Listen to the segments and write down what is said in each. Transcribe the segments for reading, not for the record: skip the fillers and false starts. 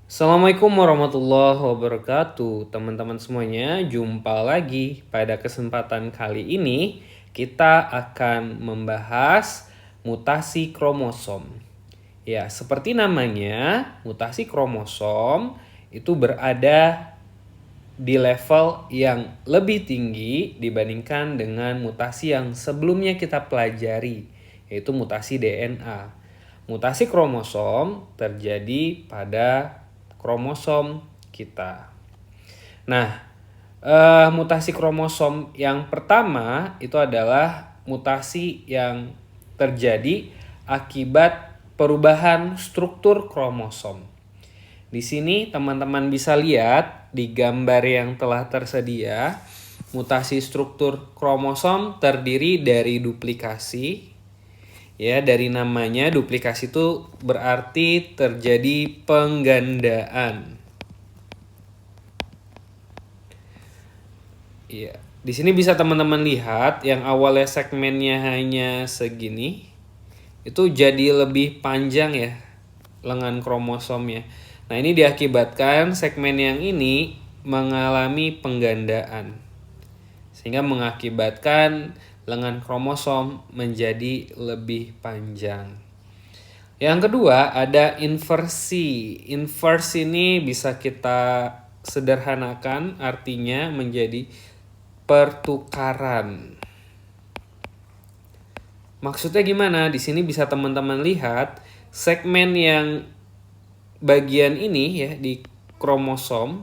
Assalamualaikum warahmatullahi wabarakatuh. Teman-teman semuanya, jumpa lagi. Pada kesempatan kali ini kita akan membahas mutasi kromosom. Ya, seperti namanya, mutasi kromosom itu berada di level yang lebih tinggi dibandingkan dengan mutasi yang sebelumnya kita pelajari, yaitu mutasi DNA. Mutasi kromosom terjadi pada kromosom kita. Nah, mutasi kromosom yang pertama itu adalah mutasi yang terjadi akibat perubahan struktur kromosom. Di sini teman-teman bisa lihat di gambar yang telah tersedia, mutasi struktur kromosom terdiri dari duplikasi. Ya, dari namanya duplikasi itu berarti terjadi penggandaan. Iya, di sini bisa teman-teman lihat yang awalnya segmennya hanya segini, itu jadi lebih panjang ya lengan kromosomnya. Nah, ini diakibatkan segmen yang ini mengalami penggandaan, sehingga mengakibatkan lengan kromosom menjadi lebih panjang. Yang kedua ada inversi. Inversi ini bisa kita sederhanakan, artinya menjadi pertukaran. Maksudnya gimana? Di sini bisa teman-teman lihat segmen yang bagian ini ya di kromosom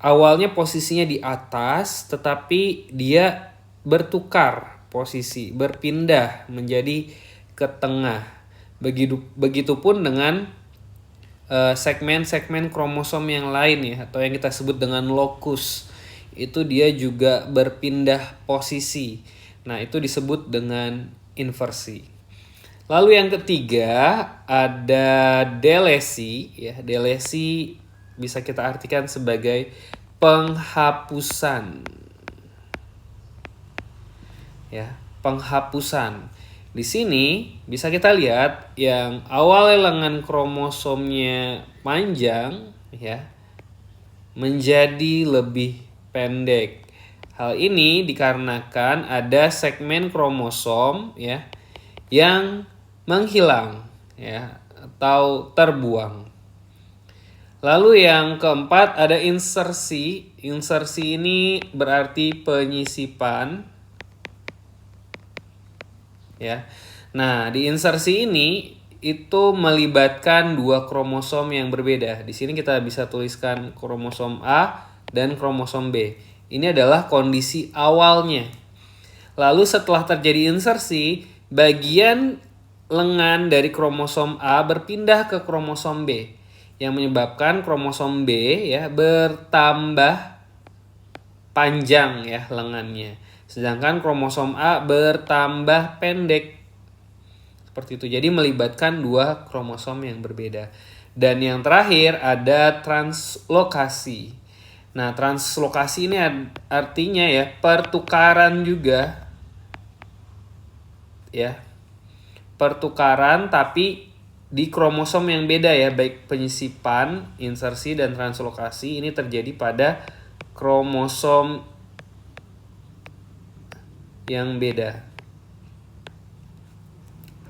awalnya posisinya di atas, tetapi dia bertukar posisi, berpindah menjadi ke tengah. Begitupun dengan segmen-segmen kromosom yang lain ya, atau yang kita sebut dengan lokus. Itu dia juga berpindah posisi. Nah, itu disebut dengan inversi. Lalu yang ketiga ada delesi ya. Delesi bisa kita artikan sebagai penghapusan. Ya, penghapusan. Di sini bisa kita lihat yang awalnya lengan kromosomnya panjang ya menjadi lebih pendek. Hal ini dikarenakan ada segmen kromosom ya yang menghilang ya atau terbuang. Lalu yang keempat ada insersi. Insersi ini berarti penyisipan. Ya. Nah, di insersi ini itu melibatkan dua kromosom yang berbeda. Di sini kita bisa tuliskan kromosom A dan kromosom B. Ini adalah kondisi awalnya. Lalu setelah terjadi insersi, bagian lengan dari kromosom A berpindah ke kromosom B yang menyebabkan kromosom B ya bertambah panjang ya lengannya. Sedangkan kromosom A bertambah pendek. Seperti itu. Jadi melibatkan dua kromosom yang berbeda. Dan yang terakhir ada translokasi. Nah, translokasi ini artinya ya pertukaran juga. Ya. Pertukaran tapi di kromosom yang beda ya, baik penyisipan, insersi, dan translokasi ini terjadi pada kromosom yang beda.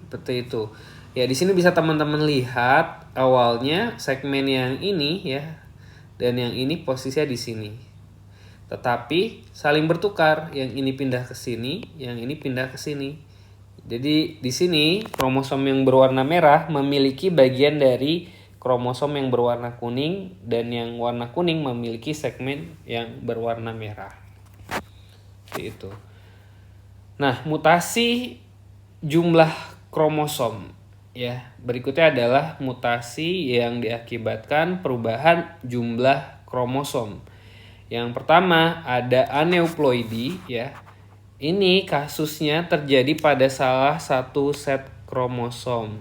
Seperti itu. Ya, di sini bisa teman-teman lihat awalnya segmen yang ini ya dan yang ini posisinya di sini. Tetapi saling bertukar, yang ini pindah ke sini, yang ini pindah ke sini. Jadi di sini kromosom yang berwarna merah memiliki bagian dari kromosom yang berwarna kuning dan yang warna kuning memiliki segmen yang berwarna merah. Seperti itu. Nah, mutasi jumlah kromosom ya. Berikutnya adalah mutasi yang diakibatkan perubahan jumlah kromosom. Yang pertama ada aneuploidi ya. Ini kasusnya terjadi pada salah satu set kromosom.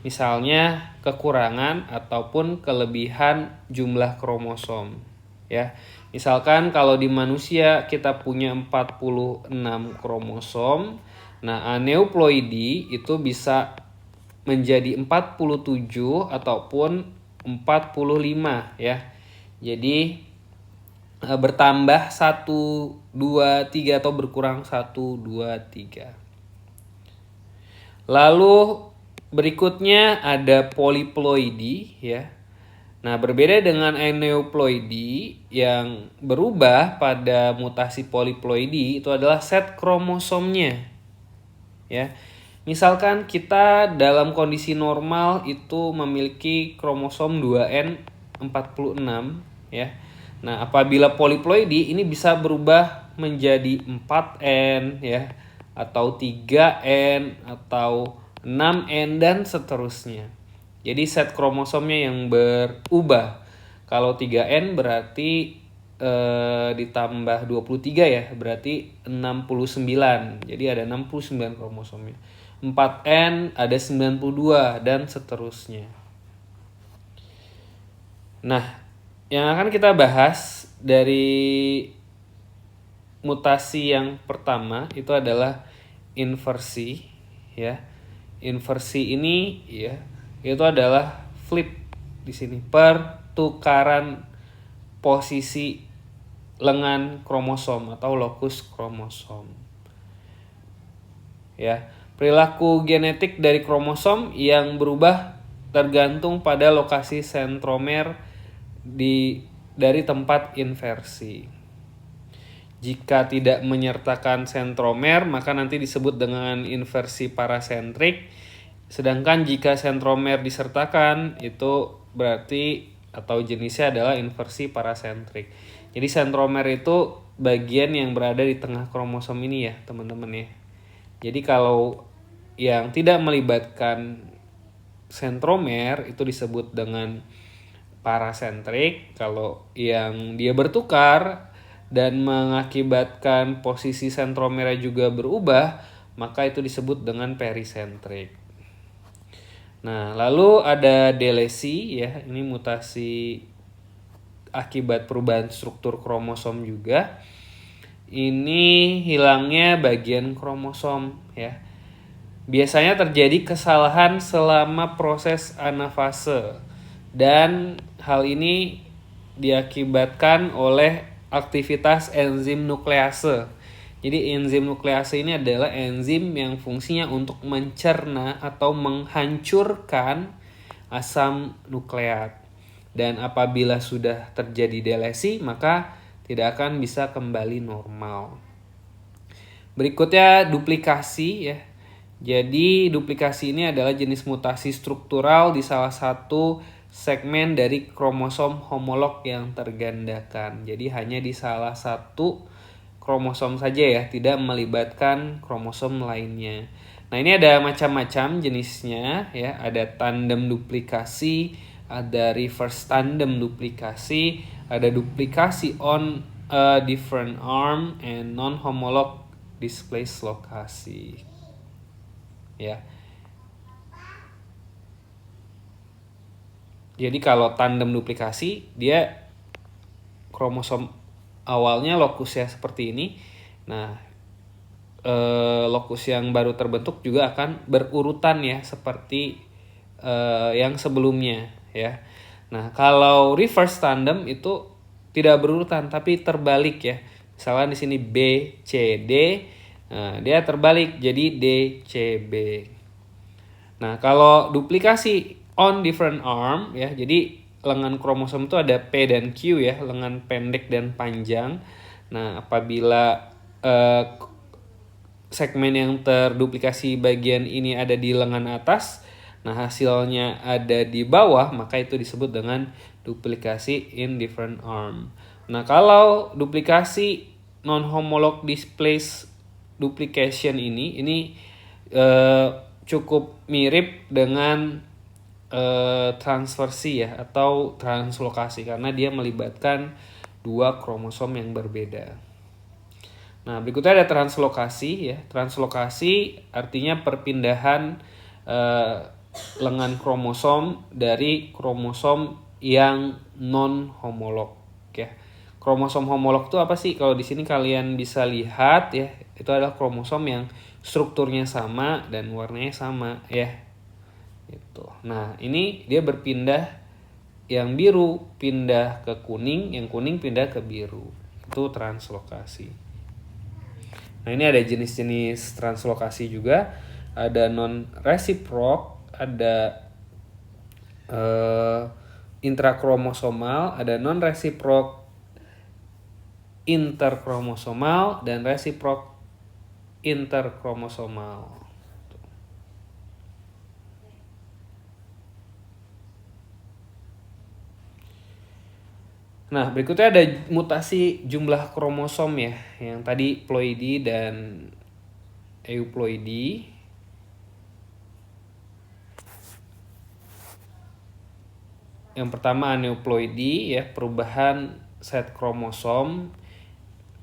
Misalnya kekurangan ataupun kelebihan jumlah kromosom ya. Misalkan kalau di manusia kita punya 46 kromosom. Nah, aneuploidi itu bisa menjadi 47 ataupun 45 ya. Jadi bertambah 1, 2, 3 atau berkurang 1, 2, 3. Lalu berikutnya ada polyploidy ya. Nah, berbeda dengan aneuploidy yang berubah pada mutasi polyploidy itu adalah set kromosomnya. Ya. Misalkan kita dalam kondisi normal itu memiliki kromosom 2N46 ya. Nah, apabila polyploidy ini bisa berubah menjadi 4N ya, atau 3N atau 6N dan seterusnya. Jadi set kromosomnya yang berubah. Kalau 3N berarti ditambah 23 ya, berarti 69. Jadi ada 69 kromosomnya. 4N ada 92 dan seterusnya. Nah, yang akan kita bahas dari mutasi yang pertama itu adalah inversi ya. Inversi ini ya itu adalah flip di sini, pertukaran posisi lengan kromosom atau lokus kromosom. Ya, perilaku genetik dari kromosom yang berubah tergantung pada lokasi sentromer dari tempat inversi. Jika tidak menyertakan sentromer, maka nanti disebut dengan inversi parasentrik. Sedangkan jika sentromer disertakan, itu berarti atau jenisnya adalah inversi parasentrik. Jadi sentromer itu bagian yang berada di tengah kromosom ini ya, teman-teman ya. Jadi kalau yang tidak melibatkan sentromer itu disebut dengan parasentrik. Kalau yang dia bertukar dan mengakibatkan posisi sentromernya juga berubah, maka itu disebut dengan perisentrik. Nah, lalu ada delesi ya, ini mutasi akibat perubahan struktur kromosom juga. Ini hilangnya bagian kromosom ya. Biasanya terjadi kesalahan selama proses anafase dan hal ini diakibatkan oleh aktivitas enzim nuklease. Jadi enzim nuklease ini adalah enzim yang fungsinya untuk mencerna atau menghancurkan asam nukleat. Dan apabila sudah terjadi delesi, maka tidak akan bisa kembali normal. Berikutnya duplikasi ya. Jadi duplikasi ini adalah jenis mutasi struktural di salah satu segmen dari kromosom homolog yang tergandakan. Jadi hanya di salah satu kromosom saja ya, tidak melibatkan kromosom lainnya. Nah, ini ada macam-macam jenisnya ya, ada tandem duplikasi, ada reverse tandem duplikasi, ada duplikasi on a different arm and non-homolog displace lokasi. Ya. Jadi kalau tandem duplikasi dia kromosom awalnya lokusnya seperti ini. Nah, lokus yang baru terbentuk juga akan berurutan ya seperti yang sebelumnya ya. Nah, kalau reverse tandem itu tidak berurutan tapi terbalik ya. Misalnya di sini B C D, nah, dia terbalik jadi D C B. Nah, kalau duplikasi on different arm ya, jadi lengan kromosom itu ada P dan Q ya, lengan pendek dan panjang. Nah, apabila segmen yang terduplikasi bagian ini ada di lengan atas, nah hasilnya ada di bawah, maka itu disebut dengan duplikasi in different arm. Nah, kalau duplikasi non-homolog displace duplication ini cukup mirip dengan transversi ya atau translokasi karena dia melibatkan dua kromosom yang berbeda. Nah, berikutnya ada translokasi ya. Translokasi artinya perpindahan lengan kromosom dari kromosom yang non homolog ya. Kromosom homolog itu apa sih? Kalau di sini kalian bisa lihat ya, itu adalah kromosom yang strukturnya sama dan warnanya sama ya. Gitu. Nah, ini dia berpindah yang biru pindah ke kuning, yang kuning pindah ke biru. Itu translokasi. Nah, ini ada jenis-jenis translokasi juga. Ada non-reciprok, ada intrakromosomal, ada non-reciprok interkromosomal, dan reciprok interkromosomal. Nah, berikutnya ada mutasi jumlah kromosom ya, yang tadi ploidi dan euploidi. Yang pertama aneuploidi ya, perubahan set kromosom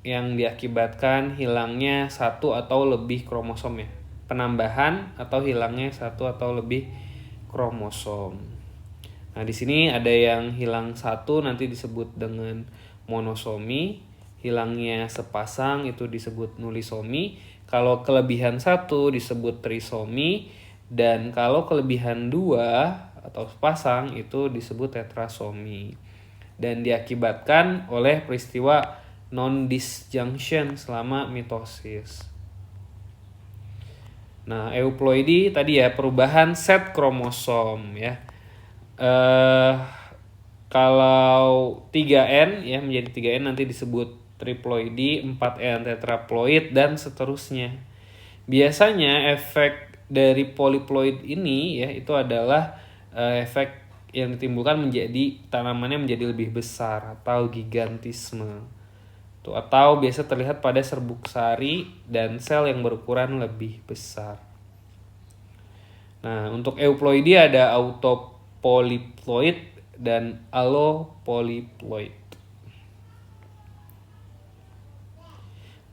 yang diakibatkan hilangnya satu atau lebih kromosom ya. Penambahan atau hilangnya satu atau lebih kromosom. Nah, di sini ada yang hilang satu nanti disebut dengan monosomi, hilangnya sepasang itu disebut nulisomi, kalau kelebihan satu disebut trisomi, dan kalau kelebihan dua atau sepasang itu disebut tetrasomi. Dan diakibatkan oleh peristiwa non-disjunction selama mitosis. Nah, euploidi tadi ya, perubahan set kromosom ya. Kalau 3N ya menjadi 3N nanti disebut triploidi, 4N tetraploid, dan seterusnya. Biasanya efek dari poliploid ini ya itu adalah efek yang ditimbulkan menjadi tanamannya menjadi lebih besar atau gigantisme. Atau biasa terlihat pada serbuk sari dan sel yang berukuran lebih besar. Nah, untuk euploidi ada autopolyploid dan allopolyploid.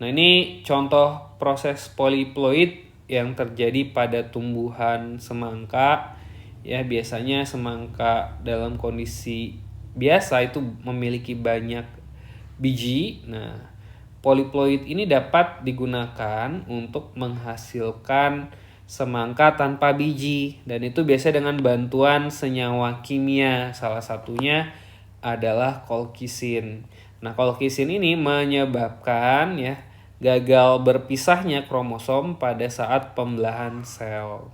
Nah, ini contoh proses polyploid yang terjadi pada tumbuhan semangka. Ya, biasanya semangka dalam kondisi biasa itu memiliki banyak biji. Nah, polyploid ini dapat digunakan untuk menghasilkan semangka tanpa biji, dan itu biasa dengan bantuan senyawa kimia. Salah satunya adalah kolkisin. Nah, kolkisin ini menyebabkan ya gagal berpisahnya kromosom pada saat pembelahan sel.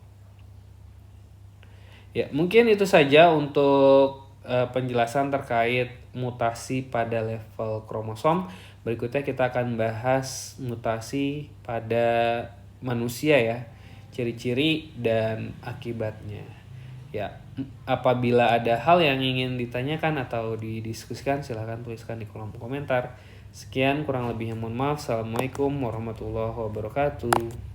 Ya, mungkin itu saja untuk penjelasan terkait mutasi pada level kromosom. Berikutnya kita akan bahas mutasi pada manusia ya, ciri-ciri dan akibatnya. Ya, apabila ada hal yang ingin ditanyakan atau didiskusikan, silahkan tuliskan di kolom komentar. Sekian, kurang lebihnya mohon maaf. Assalamualaikum warahmatullahi wabarakatuh.